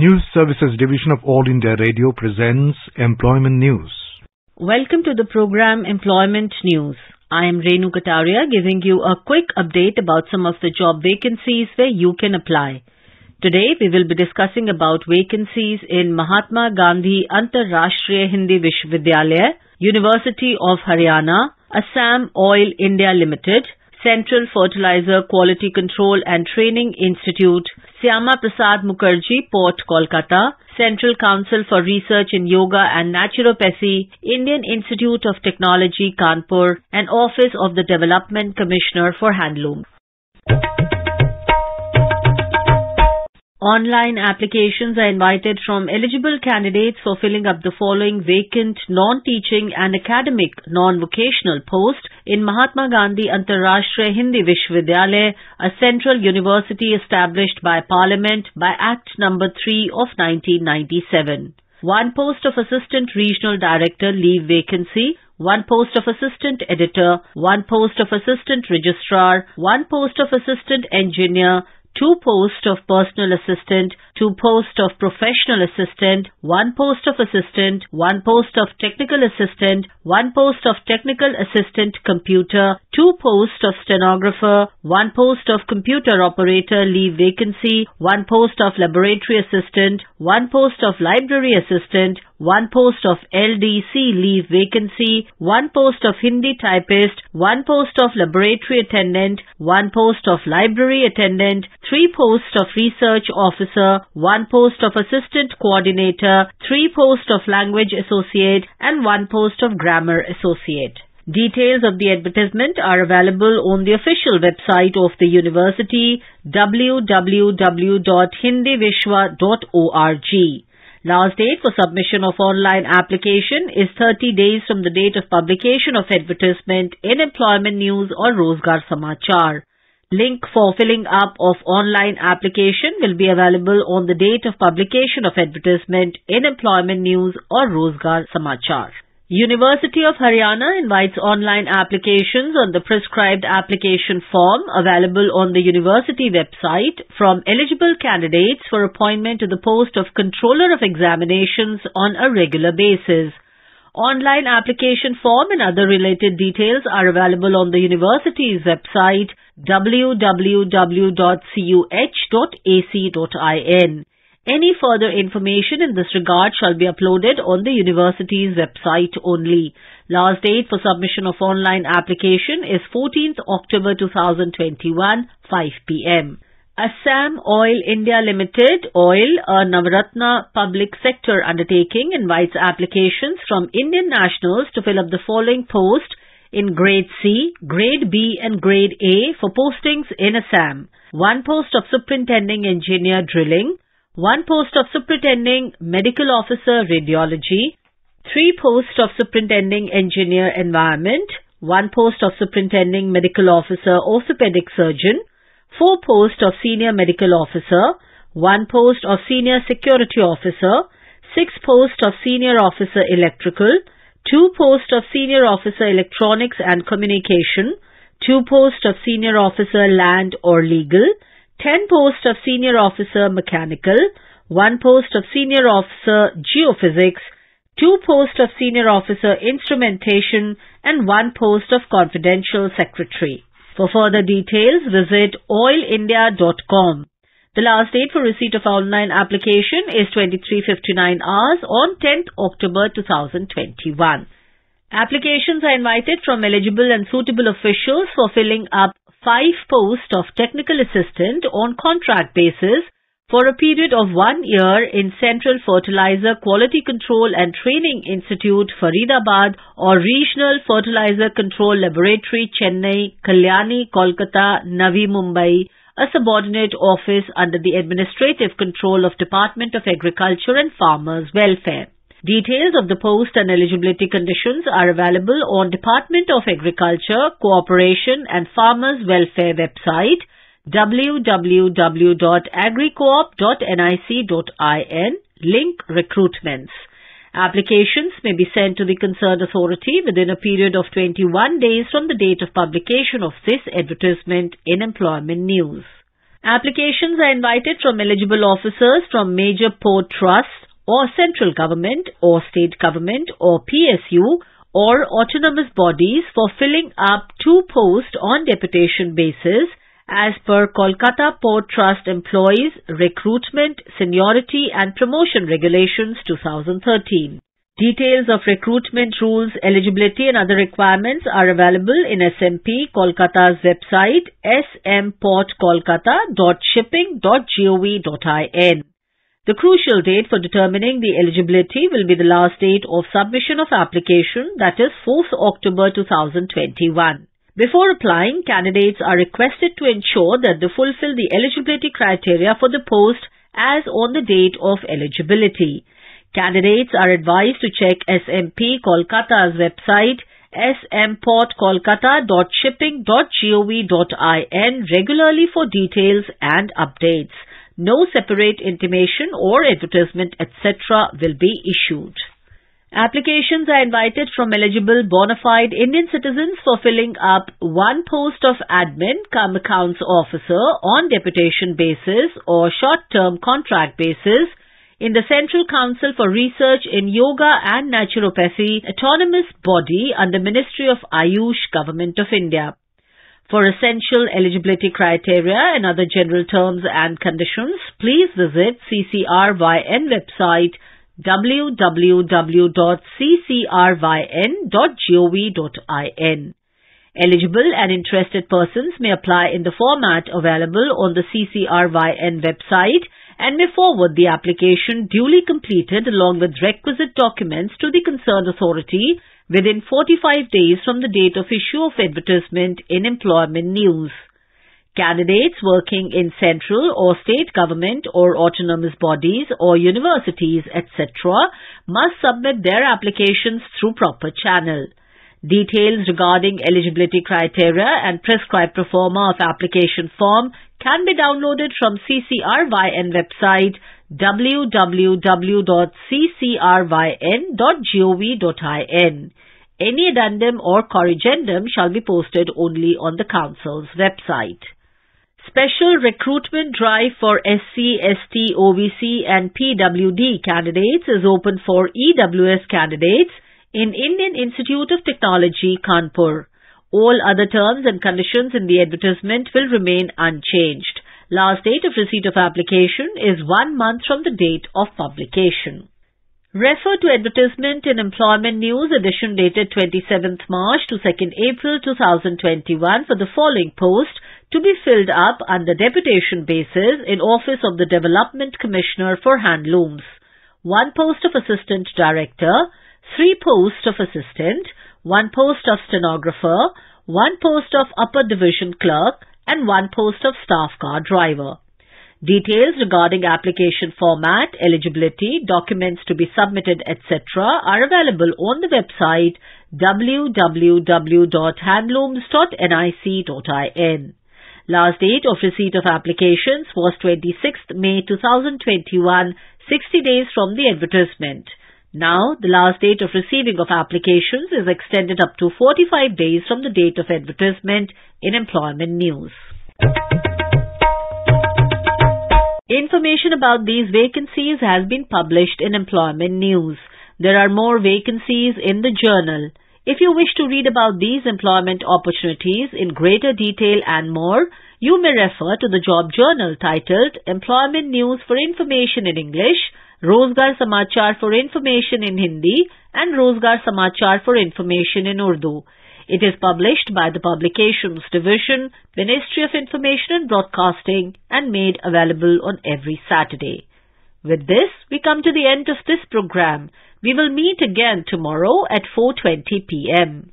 News Services Division of All India Radio presents Employment News. Welcome to the program Employment News. I am Renu Kataria giving you a quick update about some of the job vacancies where you can apply. Today we will be discussing about vacancies in Mahatma Gandhi Antarrashtriya Hindi Vishwavidyalaya, University of Haryana, Assam Oil India Limited, Central Fertilizer Quality Control and Training Institute, Syama Prasad Mukherjee Port, Kolkata, Central Council for Research in Yoga and Naturopathy, Indian Institute of Technology, Kanpur, and Office of the Development Commissioner for Handloom. Online applications are invited from eligible candidates for filling up the following vacant non-teaching and academic non-vocational posts in Mahatma Gandhi Antarrashtriya Hindi Vishwavidyalaya, a central university established by Parliament by Act No. 3 of 1997. One post of Assistant Regional Director leave vacancy, one post of Assistant Editor, one post of Assistant Registrar, one post of Assistant Engineer, two posts of Personal Assistant, two posts of Professional Assistant, one post of Assistant, one post of Technical Assistant, one post of Technical Assistant Computer, two posts of Stenographer, one post of Computer Operator leave vacancy, one post of Laboratory Assistant, one post of Library Assistant, one post of LDC leave vacancy, one post of Hindi Typist, one post of Laboratory Attendant, one post of Library Attendant, three posts of Research Officer, one post of Assistant Coordinator, three posts of Language Associate, and one post of Grammar Associate. Details of the advertisement are available on the official website of the university, www.hindivishwa.org. Last date for submission of online application is 30 days from the date of publication of advertisement in Employment News or Rozgar Samachar. Link for filling up of online application will be available on the date of publication of advertisement in Employment News or Rozgar Samachar. University of Haryana invites online applications on the prescribed application form available on the university website from eligible candidates for appointment to the post of Controller of Examinations on a regular basis. Online application form and other related details are available on the university's website www.cuh.ac.in. Any further information in this regard shall be uploaded on the university's website only. Last date for submission of online application is 14th October 2021, 5 p.m. Assam Oil India Limited, Oil, a Navratna public sector undertaking, invites applications from Indian nationals to fill up the following posts in Grade C, Grade B and Grade A for postings in Assam. One post of Superintending Engineer Drilling, one post of Superintending Medical Officer Radiology, three posts of Superintending Engineer Environment, one post of Superintending Medical Officer Orthopedic Surgeon, four posts of Senior Medical Officer, one post of Senior Security Officer, six posts of Senior Officer Electrical, two posts of Senior Officer Electronics and Communication, two posts of Senior Officer Land or Legal, 10 posts of Senior Officer Mechanical, one post of Senior Officer Geophysics, two posts of Senior Officer Instrumentation, and one post of Confidential Secretary. For further details, visit oilindia.com. The last date for receipt of online application is 23:59 hours on 10th October 2021. Applications are invited from eligible and suitable officials for filling up 5 posts of Technical Assistant on contract basis for a period of 1 year in Central Fertilizer Quality Control and Training Institute, Faridabad, or Regional Fertilizer Control Laboratory, Chennai, Kalyani, Kolkata, Navi Mumbai, a subordinate office under the administrative control of Department of Agriculture and Farmers Welfare. Details of the post and eligibility conditions are available on Department of Agriculture, Cooperation and Farmers Welfare website www.agricoop.nic.in, link recruitments. Applications may be sent to the concerned authority within a period of 21 days from the date of publication of this advertisement in Employment News. Applications are invited from eligible officers from major port trusts or central government or state government or PSU or autonomous bodies for filling up 2 posts on deputation basis as per Kolkata Port Trust Employees Recruitment, Seniority and Promotion Regulations 2013. Details of recruitment rules, eligibility and other requirements are available in SMP Kolkata's website smportkolkata.shipping.gov.in. The crucial date for determining the eligibility will be the last date of submission of application, that is 4th October 2021. Before applying, candidates are requested to ensure that they fulfill the eligibility criteria for the post as on the date of eligibility. Candidates are advised to check SMP Kolkata's website smportkolkata.shipping.gov.in regularly for details and updates. No separate intimation or advertisement etc. will be issued. Applications are invited from eligible bona fide Indian citizens for filling up 1 post of admin cum accounts officer on deputation basis or short-term contract basis in the Central Council for Research in Yoga and Naturopathy autonomous body under Ministry of Ayush, Government of India. For essential eligibility criteria and other general terms and conditions, please visit CCRYN website www.ccryn.gov.in. Eligible and interested persons may apply in the format available on the CCRYN website and may forward the application duly completed along with requisite documents to the concerned authority within 45 days from the date of issue of advertisement in Employment News. Candidates working in central or state government or autonomous bodies or universities etc. must submit their applications through proper channel. Details regarding eligibility criteria and prescribed pro forma of application form can be downloaded from CCRYN website www.ccryn.gov.in. Any addendum or corrigendum shall be posted only on the Council's website. Special recruitment drive for SC, ST, OBC and PWD candidates is open for EWS candidates in Indian Institute of Technology, Kanpur. All other terms and conditions in the advertisement will remain unchanged. Last date of receipt of application is 1 month from the date of publication. Refer to advertisement in Employment News edition dated 27th March to 2nd April 2021 for the following post to be filled up under deputation basis in Office of the Development Commissioner for Handlooms. 1 post of Assistant Director, 3 posts of Assistant, 1 post of Stenographer, 1 post of Upper Division Clerk and 1 post of Staff Car Driver. Details regarding application format, eligibility, documents to be submitted etc. are available on the website www.handlooms.nic.in. Last date of receipt of applications was 26th May 2021, 60 days from the advertisement. Now, the last date of receiving of applications is extended up to 45 days from the date of advertisement in Employment News. Information about these vacancies has been published in Employment News. There are more vacancies in the journal. If you wish to read about these employment opportunities in greater detail and more, you may refer to the job journal titled Employment News for Information in English, Rozgar Samachar for Information in Hindi and Rozgar Samachar for Information in Urdu. It is published by the Publications Division, Ministry of Information and Broadcasting and made available on every Saturday. With this, we come to the end of this program. We will meet again tomorrow at 4:20 p.m.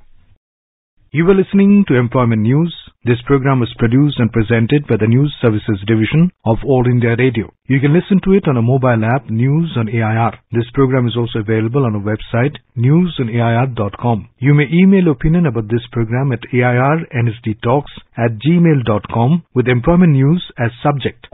You were listening to Employment News. This program was produced and presented by the News Services Division of All India Radio. You can listen to it on a mobile app, News on AIR. This program is also available on our website, newsonair.com. You may email opinion about this program at airnsdtalks@gmail.com with Employment News as subject.